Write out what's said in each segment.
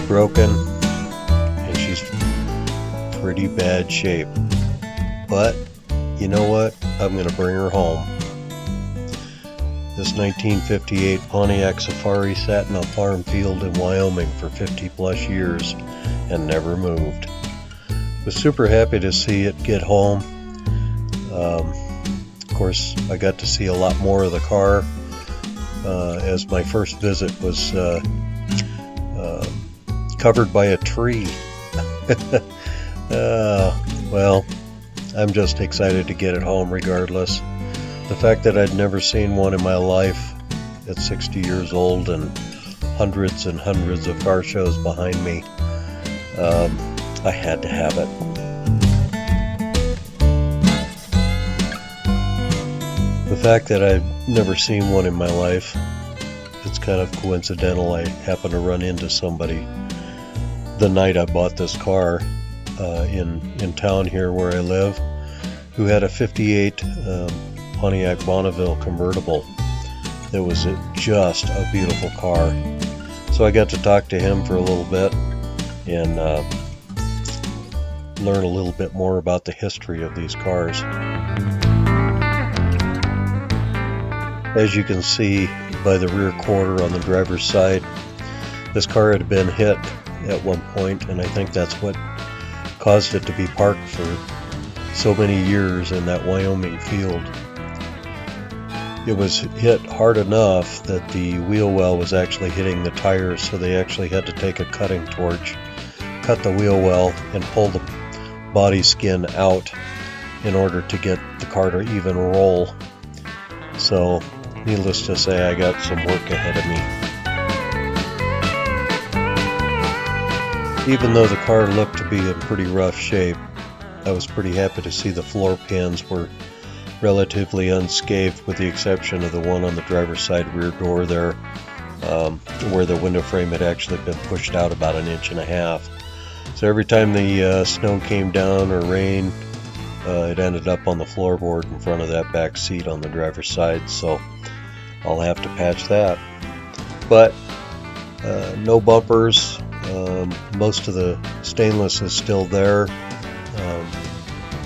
broken and she's pretty bad shape. But you know what? I'm going to bring her home. This 1958 Pontiac Safari sat in a farm field in Wyoming for 50 plus years and never moved. Was super happy to see it get home. Of course, I got to see a lot more of the car as my first visit was covered by a tree. Well, I'm just excited to get it home regardless. The fact that I'd never seen one in my life at 60 years old and hundreds of car shows behind me, I had to have it. The fact that I've never seen one in my life, it's kind of coincidental. I happened to run into somebody the night I bought this car in town here where I live, who had a 58 Pontiac Bonneville convertible that was just a beautiful car. So I got to talk to him for a little bit and learn a little bit more about the history of these cars. As you can see by the rear quarter on the driver's side, this car had been hit at one point, and I think that's what caused it to be parked for so many years in that Wyoming field. It was hit hard enough that the wheel well was actually hitting the tires, so they actually had to take a cutting torch, cut the wheel well, and pull the body skin out in order to get the car to even roll. So, needless to say, I got some work ahead of me. Even though the car looked to be in pretty rough shape, I was pretty happy to see the floor pans were relatively unscathed, with the exception of the one on the driver's side rear door there, where the window frame had actually been pushed out about 1.5 inches. So every time the snow came down or rain, it ended up on the floorboard in front of that back seat on the driver's side, so I'll have to patch that. But no bumpers. Most of the stainless is still there,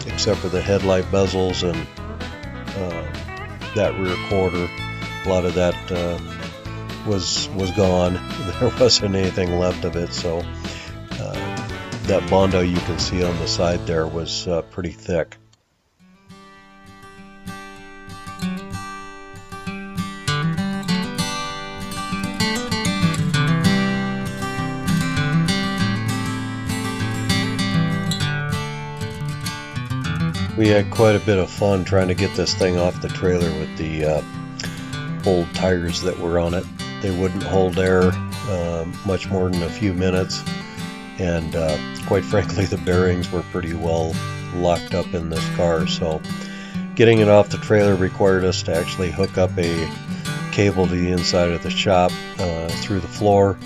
except for the headlight bezels and that rear quarter. A lot of that was gone. There wasn't anything left of it, so that Bondo you can see on the side there was pretty thick. We had quite a bit of fun trying to get this thing off the trailer with the old tires that were on it. They wouldn't hold air much more than a few minutes, and quite frankly the bearings were pretty well locked up in this car, so getting it off the trailer required us to actually hook up a cable to the inside of the shop through the floor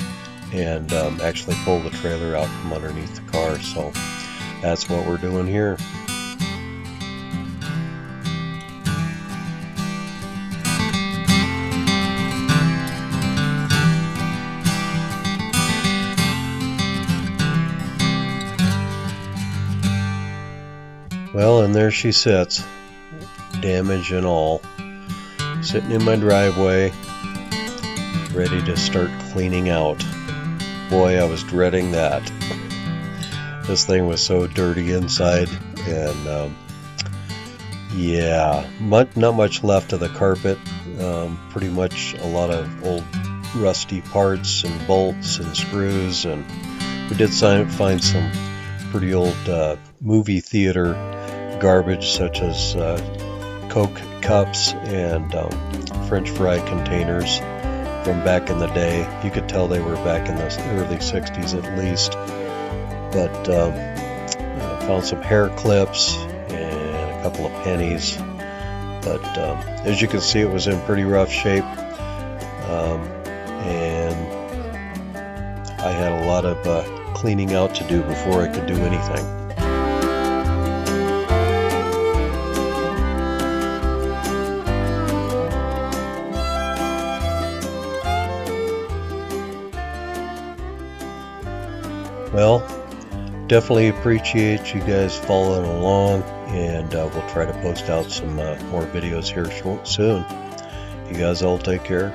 and actually pull the trailer out from underneath the car. So that's what we're doing here. Well, and there she sits, damage and all, sitting in my driveway, ready to start cleaning out. Boy, I was dreading that. This thing was so dirty inside, and yeah, not much left of the carpet. Pretty much a lot of old rusty parts and bolts and screws, and we did find some pretty old movie theater garbage, such as Coke cups and French fry containers from back in the day. You could tell they were back in the early 60s at least. But found some hair clips and a couple of pennies. But as you can see, it was in pretty rough shape. And I had a lot of cleaning out to do before I could do anything. Well, definitely appreciate you guys following along, and we'll try to post out some more videos here soon. You guys all take care.